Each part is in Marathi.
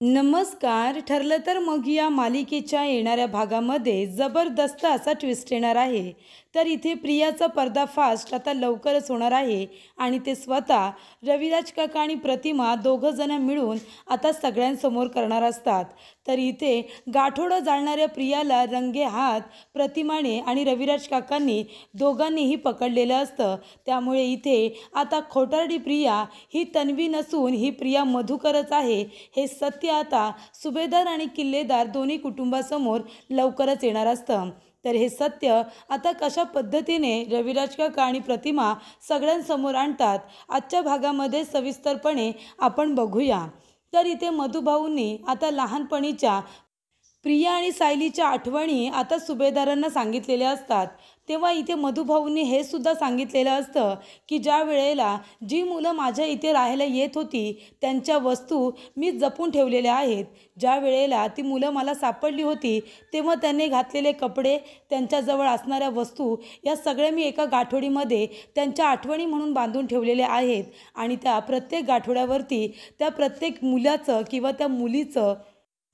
नमस्कार. ठरलं तर मग या मालिकेच्या येणाऱ्या भागामध्ये जबरदस्त असा ट्विस्ट येणार आहे. तर इथे प्रियाचा पर्दाफाश आता लवकरच होणार आहे आणि ते स्वतः रविराज काका आणि प्रतिमा दोघं जण मिळून आता सगळ्यांसमोर करणार असतात. तर इथे गाठोडं जाळणाऱ्या प्रियाला रंगेहात प्रतिमाने आणि रविराज काकांनी दोघांनीही पकडलेलं असतं. त्यामुळे इथे आता खोटारडी प्रिया ही तन्वी नसून ही प्रिया मधुकरच आहे हे सत्य आता सुभेदार आणि किल्लेदार दोन्ही कुटुंबासमोर लवकरच येणार असतं. तर हे सत्य आता कशा पद्धतीने रविराज काका आणि प्रतिमा सगळ्यांसमोर आणतात आजच्या भागामध्ये सविस्तरपणे आपण बघूया. तर इथे मधुभाऊंनी आता लहानपणीच्या प्रिया आणि सायलीच्या आठवणी आता सुभेदारांना सांगितलेल्या असतात. तेव्हा इथे मधुभाऊंनी हे सुद्धा सांगितलेलं असतं की ज्या वेळेला जी मुलं माझ्या इथे राहायला येत होती त्यांच्या वस्तू मी जपून ठेवलेल्या आहेत. ज्या वेळेला ती मुलं मला सापडली होती तेव्हा त्यांनी घातलेले कपडे, त्यांच्याजवळ असणाऱ्या वस्तू या सगळ्या मी एका गाठोडीमध्ये त्यांच्या आठवणी म्हणून बांधून ठेवलेल्या आहेत आणि त्या प्रत्येक गाठोड्यावरती त्या प्रत्येक मुलाचं किंवा त्या मुलीचं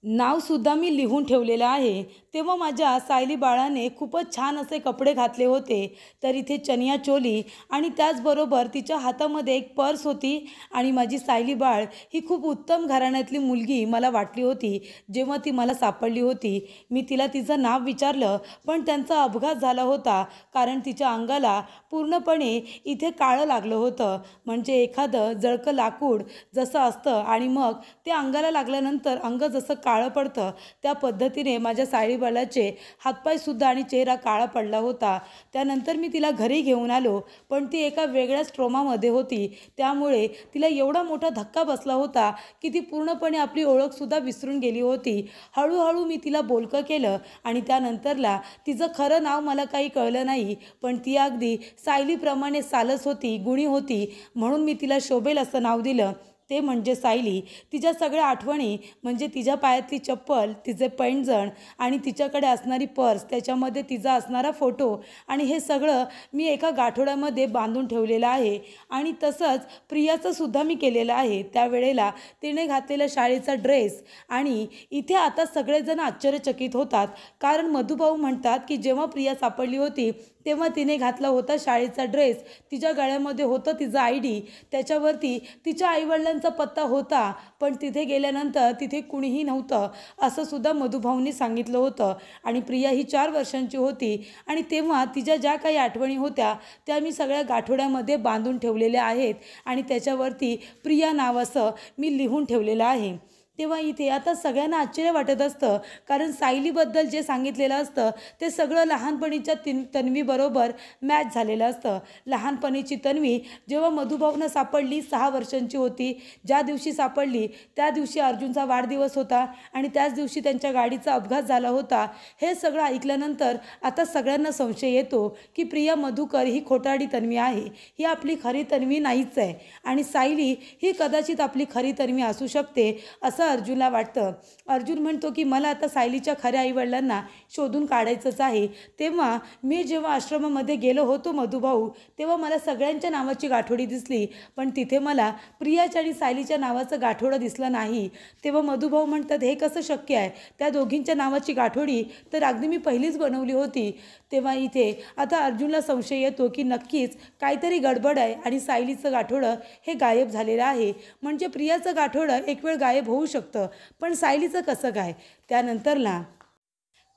नावसुद्धा मी लिहून ठेवलेलं आहे. तेव्हा माझ्या सायली बाळाने खूपच छान असे कपडे घातले होते. तर इथे चनिया चोली आणि त्याचबरोबर तिच्या हातामध्ये एक पर्स होती आणि माझी सायली बाळ ही खूप उत्तम घराण्यातली मुलगी मला वाटली होती. जेव्हा ती मला सापडली होती मी तिला तिचं नाव विचारलं पण त्यांचा अपघात झाला होता कारण तिच्या अंगाला पूर्णपणे इथे काळं लागलं होतं. म्हणजे एखादं जळकं लाकूड जसं असतं आणि मग ते अंगाला लागल्यानंतर अंग जसं काळं पडतं त्या पद्धतीने माझ्या सायलीबाळाचे हातपायसुद्धा आणि चेहरा काळा पडला होता. त्यानंतर मी तिला घरी घेऊन आलो पण ती एका वेगळ्याच ट्रोमामध्ये होती. त्यामुळे तिला एवढा मोठा धक्का बसला होता की ती पूर्णपणे आपली ओळखसुद्धा विसरून गेली होती. हळूहळू मी तिला बोलकं केलं आणि त्यानंतरला तिचं खरं नाव मला काही कळलं नाही पण ती अगदी सायलीप्रमाणे सालस होती, गुणी होती म्हणून मी तिला शोभेल असं नाव दिलं ते म्हणजे सायली. तिच्या सगळ्या आठवणी म्हणजे तिच्या पायातली चप्पल, तिचे पैंजण आणि तिच्याकडे असणारी पर्स, त्याच्यामध्ये तिचा असणारा फोटो आणि हे सगळं मी एका गाठोड्यामध्ये बांधून ठेवलेलं आहे. आणि तसंच प्रियाचं सुद्धा मी केलेलं आहे. त्यावेळेला तिने घातलेला शाळेचा ड्रेस आणि इथे आता सगळेजण आश्चर्यचकित होतात कारण मधुभाऊ म्हणतात की जेव्हा प्रिया सापडली होती तेव्हा तिने घातला होता शाळेचा ड्रेस, तिच्या गळ्यामध्ये होतं तिचं ID, त्याच्यावरती तिच्या आईवडिलांचा पत्ता होता पण तिथे गेल्यानंतर तिथे कुणीही नव्हतं असं सुद्धा मधुभाऊंनी सांगितलं होतं. आणि प्रिया ही 4 वर्षांची होती आणि तेव्हा तिच्या ज्या काही आठवणी होत्या त्या मी सगळ्या गाठोड्यामध्ये बांधून ठेवलेल्या आहेत आणि त्याच्यावरती प्रिया नाव असं मी लिहून ठेवलेलं आहे. तेव्हा इथे आता सगळ्यांना आश्चर्य वाटत असतं कारण सायलीबद्दल जे सांगितलेलं असतं ते सगळं लहानपणीच्या तन्वीबरोबर मॅच झालेलं असतं. लहानपणीची तन्वी जेव्हा मधुभाऊंना सापडली 6 वर्षांची होती. ज्या दिवशी सापडली त्या दिवशी अर्जुनचा वाढदिवस होता आणि त्याच दिवशी त्यांच्या गाडीचा अपघात झाला होता. हे सगळं ऐकल्यानंतर आता सगळ्यांना संशय येतो की प्रिया मधुकर ही खोटारडी तन्वी आहे, ही आपली खरी तन्वी नाहीच आहे आणि सायली ही कदाचित आपली खरी तन्वी असू शकते असं अर्जुनला वाटतं. अर्जुन म्हणतो की मला आता सायलीच्या खऱ्या आईवडिलांना शोधून काढायचंच आहे. तेव्हा मी जेव्हा आश्रमामध्ये गेलो होतो मधुभाऊ तेव्हा मला सगळ्यांच्या नावाची गाठोडी दिसली पण तिथे मला प्रियाच्या आणि सायलीच्या नावाचं गाठोडं दिसलं नाही. तेव्हा मधुभाऊ म्हणतात हे कसं शक्य आहे, त्या दोघींच्या नावाची गाठोडी तर अगदी मी पहिलीच बनवली होती. तेव्हा इथे आता अर्जुनला संशय येतो की नक्कीच काहीतरी गडबड आहे आणि सायलीचं गाठोडं हे गायब झालेलं आहे. म्हणजे प्रियाचं गाठोडं एक वेळ गायब होऊ शकतं पण सायलीचं कसं काय. त्यानंतरला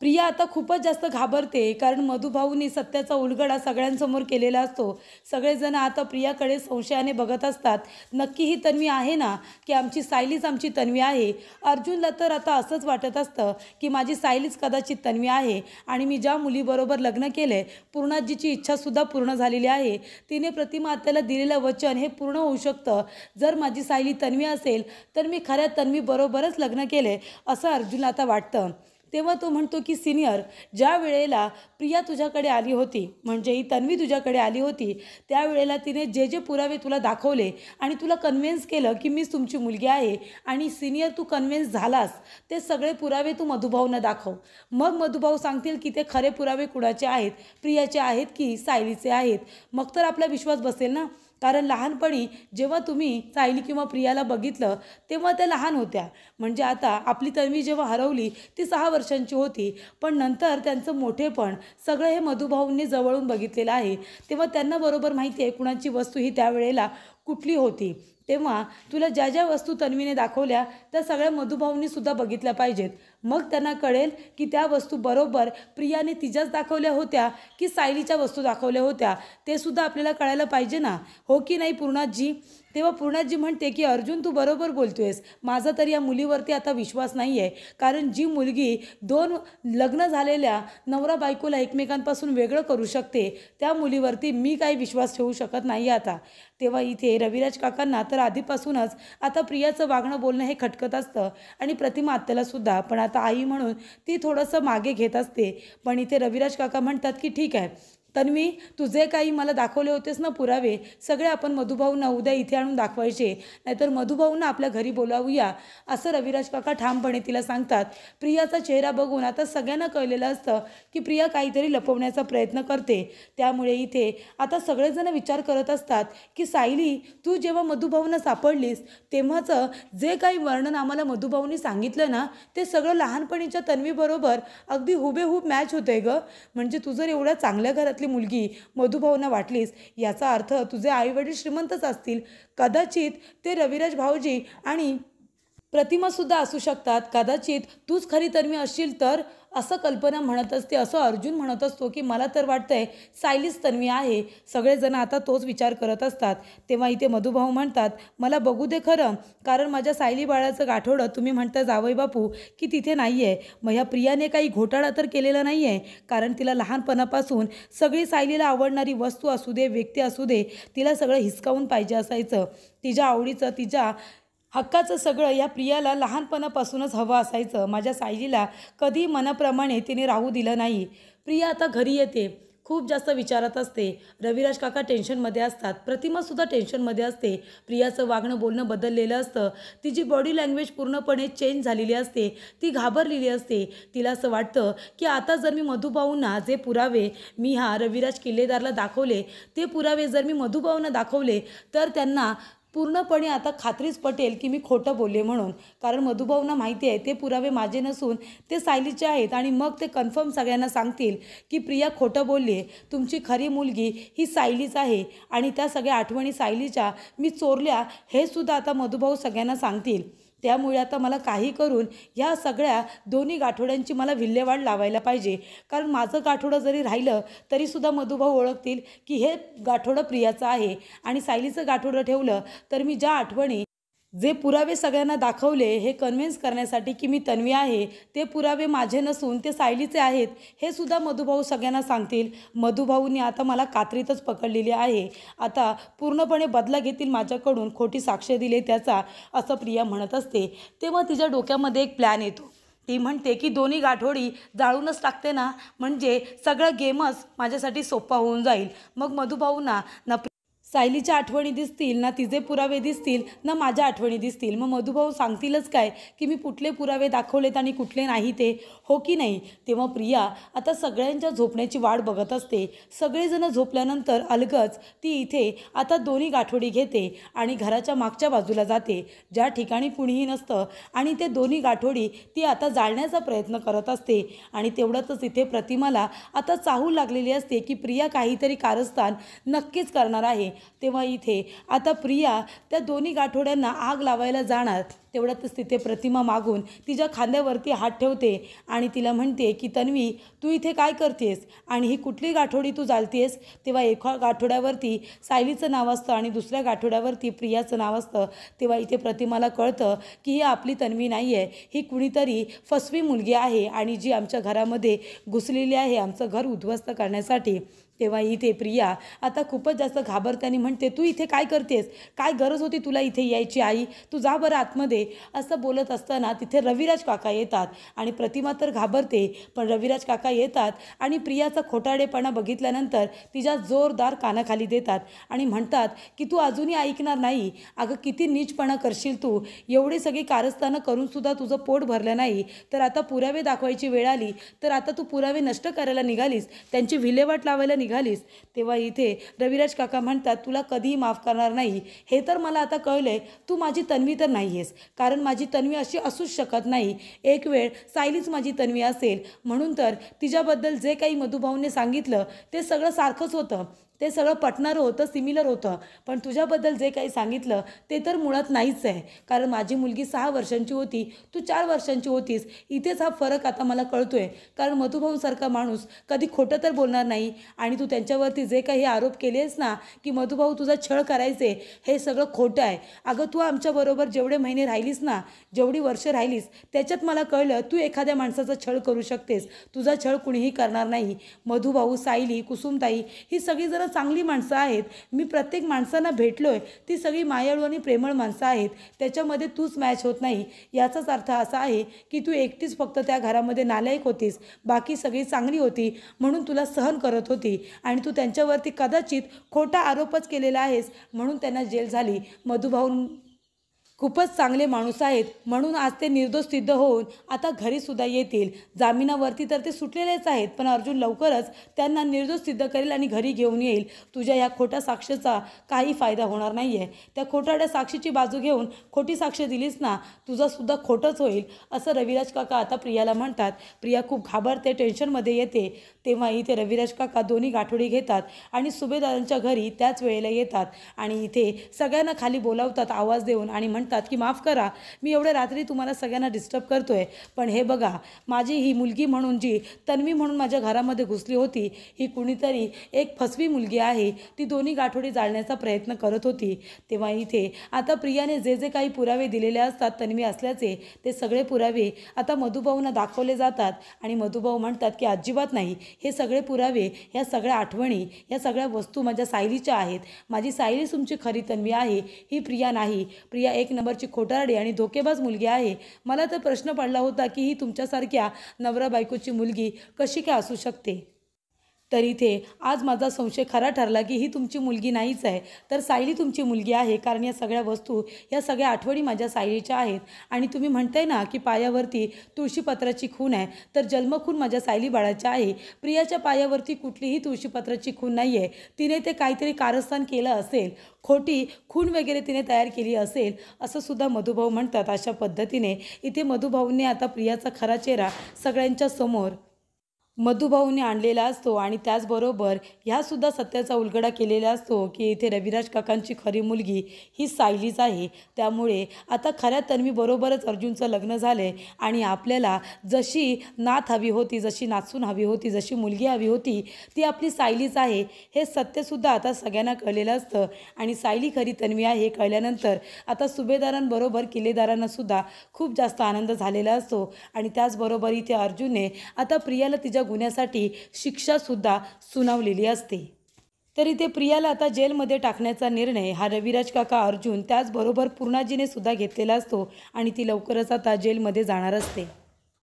प्रिया आता खूपच जास्त घाबरते कारण मधुभाऊंनी सत्याचा उलगडा सगळ्यांसमोर केलेला असतो. सगळेजण आता प्रियाकडे संशयाने बघत असतात. नक्की ही तन्वी आहे ना की आमची सायलीच आमची तन्वी आहे. अर्जुनला तर आता असंच वाटत असतं की माझी सायलीच कदाचित तन्वी आहे आणि मी ज्या मुलीबरोबर लग्न केलं आहे पूर्णाजीची इच्छासुद्धा पूर्ण झालेली आहे. तिने प्रतिमा आत्याला दिलेलं वचन हे पूर्ण होऊ शकतं. जर माझी सायली तन्वी असेल तर मी खऱ्या तन्वीबरोबरच लग्न केलं आहे असं अर्जुनला आता वाटतं. तेव्हा तो म्हणतो की सिनियर, ज्या वेळेला प्रिया तुझ्याकडे आली होती म्हणजे ही तन्वी तुझ्याकडे आली होती त्यावेळेला तिने जे जे पुरावे तुला दाखवले आणि तुला कन्व्हिन्स केलं की मीच तुमची मुलगी आहे आणि सिनियर तू कन्व्हिन्स झालास ते सगळे पुरावे तू मधुभाऊंना दाखव. मग मधुभाऊ सांगतील की ते खरे पुरावे कुणाचे आहेत, प्रियाचे आहेत की सायलीचे आहेत. मग तर आपला विश्वास बसेल ना. कारण लहानपणी जेव्हा तुम्ही सायली किंवा प्रियाला बघितलं तेव्हा त्या लहान होत्या. म्हणजे आता आपली तन्वी जेव्हा हरवली ती 6 वर्षांची होती, पण नंतर त्यांचं मोठेपण सगळं हे मधुभाऊंनी जवळून बघितलेलं आहे. तेव्हा त्यांना बरोबर माहिती आहे कुणाची वस्तू ही त्यावेळेला कुठली होती. तेव्हा तुला ज्या ज्या वस्तू तन्वीने दाखवल्या त्या सगळ्या मधुभाऊंनी सुद्धा बघितल्या पाहिजेत. मग त्यांना कळेल की त्या वस्तू बरोबर प्रियाने तिच्याच दाखवल्या होत्या की सायलीच्या वस्तू दाखवल्या होत्या, ते सुद्धा आपल्याला कळायला पाहिजे ना, हो की नाही पूर्णाजी? तेव्हा पूर्णाजी म्हणते की अर्जुन तू बरोबर बोलतोयस, माझा तर या मुलीवरती आता विश्वास नाही आहे. कारण जी मुलगी 2 लग्न झालेल्या नवरा बायकोला एकमेकांपासून वेगळं करू शकते त्या मुलीवरती मी काही विश्वास ठेवू शकत नाही आता. तेव्हा इथे रविराज काकांना तर आधीपासूनच आता प्रियाचं वागणं बोलणं हे खटकत असतं आणि प्रतिमा आत्याला सुद्धा. पण आता आई म्हणून ती थोडंसं मागे घेत असते. पण इथे रविराज काका म्हणतात की ठीक आहे तन्वी, तू जे काही मला दाखवले होतेस ना पुरावे, सगळे आपण मधुभाऊंना उद्या इथे आणून दाखवायचे, नाहीतर मधुभाऊंना आपल्या घरी बोलावूया, असं रविराज काका ठामपणे तिला सांगतात. प्रियाचा चेहरा बघून आता सगळ्यांना कळलेलं असतं की प्रिया काहीतरी लपवण्याचा प्रयत्न करते. त्यामुळे इथे आता सगळेजण विचार करत असतात की सायली, तू जेव्हा मधुभाऊंना सापडलीस तेव्हाचं जे काही वर्णन आम्हाला मधुभाऊंनी सांगितलं ना, ते सगळं लहानपणीच्या तन्वीबरोबर अगदी हुबेहूब मॅच होतंय गं. म्हणजे तू जर एवढ्या चांगल्या घरातली मुलगी मधुभाऊंना वाटलीस, याचा अर्थ तुझे आईवडील श्रीमंतच असतील. कदाचित ते रविराज भाऊजी आणि प्रतिमासुद्धा असू शकतात. कदाचित तूच खरी तन्वी असशील तर, असं कल्पना म्हणत असते. असं अर्जुन म्हणत असतो की मला तर वाटतंय सायलीच तन्वी आहे. सगळेजण आता तोच विचार करत असतात. तेव्हा इथे मधुभाऊ म्हणतात मला बघू दे खरं, कारण माझ्या सायली बाळाचं गाठोडं तुम्ही म्हणता जावई बापू की तिथे नाही आहे. मग ह्या प्रियाने काही घोटाळा तर केलेला नाही आहे, कारण तिला लहानपणापासून सगळी सायलीला आवडणारी वस्तू असू दे, व्यक्ती असू दे, तिला सगळं हिसकावून पाहिजे असायचं. तिच्या आवडीचं, तिच्या हक्काचं सगळं या प्रियाला लहानपणापासूनच हवं असायचं. माझ्या सायलीला कधी मनाप्रमाणे तिने राहू दिलं नाही. प्रिया आता घरी येते, खूप जास्त विचारात असते. रविराज काका टेन्शनमध्ये असतात, प्रतिमासुद्धा टेन्शनमध्ये असते. प्रियाचं वागणं बोलणं बदललेलं असतं. तिची बॉडी लँग्वेज पूर्णपणे चेंज झालेली असते. ती घाबरलेली असते. तिला असं वाटतं की आता जर मी मधुभाऊंना जे पुरावे मी ह्या रविराज किल्लेदारला दाखवले, ते पुरावे जर मी मधुभाऊंना दाखवले तर त्यांना पूर्णपणे आता खात्रीच पटेल की मी खोटं बोलले म्हणून. कारण मधुभाऊंना माहिती आहे ते पुरावे माझे नसून ते सायलीचे आहेत. आणि मग ते कन्फर्म सगळ्यांना सांगतील की प्रिया खोटं बोलली आहे, तुमची खरी मुलगी ही सायलीच आहे आणि त्या सगळ्या आठवणी सायलीच्या मी चोरल्या, हे सुद्धा आता मधुभाऊ सगळ्यांना सांगतील. त्यामुळे आता मला काही करून ह्या सगळ्या दोन्ही गाठोड्यांची मला विल्हेवाट लावायला पाहिजे. कारण माझं गाठोडं जरी राहिलं तरीसुद्धा मधुभाऊ ओळखतील की हे गाठोडं प्रियाचं आहे. आणि सायलीचं गाठोडं ठेवलं तर मी ज्या आठवणी, जे पुरावे सगळ्यांना दाखवले हे कन्व्हिन्स करण्यासाठी की मी तन्वी आहे, ते पुरावे माझे नसून ते सायलीचे आहेत, हे सुद्धा मधुभाऊ सगळ्यांना सांगतील. मधुभाऊंनी आता मला कात्रीतच पकडलेली आहे. आता पूर्णपणे बदला घेतील माझ्याकडून खोटी साक्ष दिले त्याचा, असं प्रिया म्हणत असते. तेव्हा तिच्या डोक्यामध्ये एक प्लॅन येतो. ती म्हणते की दोन्ही गाठोडी जाळूनच टाकते ना, म्हणजे सगळा गेमच माझ्यासाठी सोपा होऊन जाईल. मग मधुभाऊंना ना सायलीच्या आठवणी दिसतील, ना तिचे पुरावे दिसतील, ना माझ्या आठवणी दिसतील. मग मधुभाऊ सांगतीलच काय की मी कुठले पुरावे दाखवलेत आणि कुठले नाही ते, हो की नाही? तेव्हा प्रिया आता सगळ्यांच्या झोपण्याची वाट बघत असते. सगळेजण झोपल्यानंतर अलगच ती इथे आता दोन्ही गाठोडी घेते आणि घराच्या मागच्या बाजूला जाते, ज्या ठिकाणी कुणीही नसतं, आणि ते दोन्ही गाठोडी ती आता जाळण्याचा प्रयत्न करत असते. आणि तेवढ्यातच इथे प्रतिमाला आता चाहूल लागलेली असते की प्रिया काहीतरी कारस्थान नक्कीच करणार आहे. तेव्हा इथे आता प्रिया त्या दोन्ही गाठोड्यांना आग लावायला जाणार. तेवढ्यातच तिथे प्रतिमा मागून तिच्या खांद्यावरती हात ठेवते आणि तिला म्हणते की तन्वी, तू इथे काय करतेस आणि ही कुठली गाठोडी तू जाळतेस? तेव्हा एका गाठोड्यावरती सायलीचं नाव असतं आणि दुसऱ्या गाठोड्यावरती प्रियाचं नाव असतं. तेव्हा इथे प्रतिमाला कळतं की ही आपली तन्वी नाही आहे, ही कुणीतरी फसवी मुलगी आहे आणि जी आमच्या घरामध्ये घुसलेली आहे आमचं घर उद्ध्वस्त करण्यासाठी. तेव्हा इथे प्रिया आता खूपच जास्त घाबरताना म्हणते, तू इथे काय करतेस? काय गरज होती तुला इथे यायची आई? तू जा बरं आतमध्ये. असं बोलत असताना तिथे रविराज काका येतात आणि प्रतिमा तर घाबरते, पण रविराज काका येतात आणि प्रियाचा खोटाडेपणा बघितल्यानंतर तिच्या जोरदार कानाखाली देतात आणि म्हणतात की तू अजूनही ऐकणार नाही. अगं किती नीचपणा करशील तू? एवढे सगळी कारस्थानं करूनसुद्धा तुझं पोट भरलं नाही, तर आता पुरावे दाखवायची वेळ आली तर आता तू पुरावे नष्ट करायला निघालीस, त्यांची विल्हेवाट लावायला निघालीस तेव्हा इथे रविराज काका म्हणतात, तुला कधीही माफ करणार नाही. हे तर मला आता कळलंय, तू माझी तन्वी तर नाही आहेस, कारण माझी तन्वी अशी असूच शकत नाही. एक वेळ सायलीच माझी तन्वी असेल, म्हणून तर तिच्याबद्दल जे काही मधुभाऊने सांगितलं ते सगळं सारखंच होतं, ते सगळं पटणारं होतं, सिमिलर होतं. पण तुझ्याबद्दल जे काही सांगितलं ते तर मुळात नाहीच आहे, कारण माझी मुलगी 6 वर्षांची होती, तू 4 वर्षांची होतीस. इथेच हा फरक आता मला कळतोय, कारण मधुभाऊसारखा माणूस कधी खोटं तर बोलणार नाही. आणि तू त्यांच्यावरती जे काही आरोप केलेस ना, की मधुभाऊ तुझा छळ करायचे, हे सगळं खोटं आहे. अगं तू आमच्याबरोबर जेवढे महिने राहिलीस ना, जेवढी वर्ष राहिलीस, त्याच्यात मला कळलं तू एखाद्या माणसाचा छळ करू शकतेस. तुझा छळ कुणीही करणार नाही. मधुभाऊ, सायली, कुसुमताई ही सगळी जरा चांगली माणसं आहेत. मी प्रत्येक माणसांना भेटलोय, ती सगळी मायाळू आणि प्रेमळ माणसं आहेत. त्याच्यामध्ये तूच मॅच होत नाही. याचाच अर्थ असा आहे की तू एकटीच फक्त त्या घरामध्ये नालायक होतीस, बाकी सगळी चांगली होती, म्हणून तुला सहन करत होती. आणि तू त्यांच्यावरती कदाचित खोटा आरोपच केलेला आहेस, म्हणून त्यांना जेल झाली. मधुभाऊ खूपच चांगले माणूस आहेत, म्हणून आज ते निर्दोष सिद्ध होऊन आता घरीसुद्धा येतील. जामिनावरती तर ते सुटलेलेच आहेत, पण अर्जुन लवकरच त्यांना निर्दोष सिद्ध करेल आणि घरी घेऊन येईल. तुझ्या या खोट्या साक्षीचा काही फायदा होणार नाही आहे. त्या खोटाड्या साक्षीची बाजू घेऊन खोटी साक्ष दिलीस ना, तुझंसुद्धा खोटंच होईल, असं रविराज काका आता प्रियाला म्हणतात. प्रिया खूप घाबरते, टेन्शनमध्ये येते. तेव्हा इथे रविराज काका दोन्ही गाठोडी घेतात आणि सुभेदारांच्या घरी त्याच वेळेला येतात आणि इथे सगळ्यांना खाली बोलावतात आवाज देऊन आणि म्हणतात की माफ करा, मी एवढ्या रात्री तुम्हाला सगळ्यांना डिस्टर्ब करतोय, पण हे बघा, माझी ही मुलगी म्हणून जी तन्वी म्हणून माझ्या घरामध्ये घुसली होती, ही कुणीतरी एक फसवी मुलगी आहे. ती दोन्ही गाठोडी जाळण्याचा प्रयत्न करत होती. तेव्हा इथे आता प्रियाने जे जे काही पुरावे दिलेले असतात तन्वी असल्याचे, ते सगळे पुरावे आता मधुभाऊंना दाखवले जातात आणि मधुभाऊ म्हणतात की अजिबात नाही, हे सगळे पुरावे, ह्या सगळ्या आठवणी, या सगळ्या वस्तू माझ्या सायलीच्या आहेत. माझी सायली तुमची खरी तन्वी आहे, ही प्रिया नाही. प्रिया एक नंबरची खोटारडी आणि धोकेबाज मुलगी आहे. मला तर प्रश्न पडला होता की ही तुमच्यासारख्या नवरा बायकोची मुलगी कशी काय असू शकते. तर इथे आज माझा संशय खरा ठरला की ही तुमची मुलगी नाहीच आहे, तर सायली तुमची मुलगी आहे, कारण या सगळ्या वस्तू, या सगळ्या आठवणी माझ्या सायलीच्या आहेत. आणि तुम्ही म्हणताय ना की पायावरती तुळशीपत्राची खून आहे, तर जन्मखून माझ्या सायली बाळाच्या आहे. प्रियाच्या पायावरती कुठलीही तुळशीपत्राची खून नाही आहे. तिने ते काहीतरी कारस्थान केलं असेल, खोटी खून वगैरे तिने तयार केली असेल, असं सुद्धा मधुभाऊ म्हणतात. अशा पद्धतीने इथे मधुभाऊंनी आता प्रियाचा खरा चेहरा सगळ्यांच्या समोर मधुभाऊने आणलेला असतो आणि त्याचबरोबर ह्यासुद्धा सत्याचा उलगडा केलेला असतो की इथे रविराज काकांची खरी मुलगी ही सायलीच आहे. त्यामुळे आता खऱ्या तन्वीबरोबरच अर्जुनचं लग्न झालं आहे आणि आपल्याला जशी नात हवी होती, जशी नाचून हवी होती, जशी मुलगी हवी होती, ती आपली सायलीच आहे, हे सत्यसुद्धा आता सगळ्यांना कळलेलं असतं. आणि सायली खरी तन्वी आहे हे कळल्यानंतर आता सुभेदारांबरोबर किल्लेदारांनासुद्धा खूप जास्त आनंद झालेला असतो. आणि त्याचबरोबर इथे अर्जुनने आता प्रियाला तिच्या गुन्ह्यासाठी शिक्षासुद्धा सुनावलेली असते. तर इथे प्रियाला आता जेलमध्ये टाकण्याचा निर्णय हा रविराज काका, अर्जुन, त्याचबरोबर पूर्णाजीने सुद्धा घेतलेला असतो आणि ती लवकरच आता जेलमध्ये जाणार असते.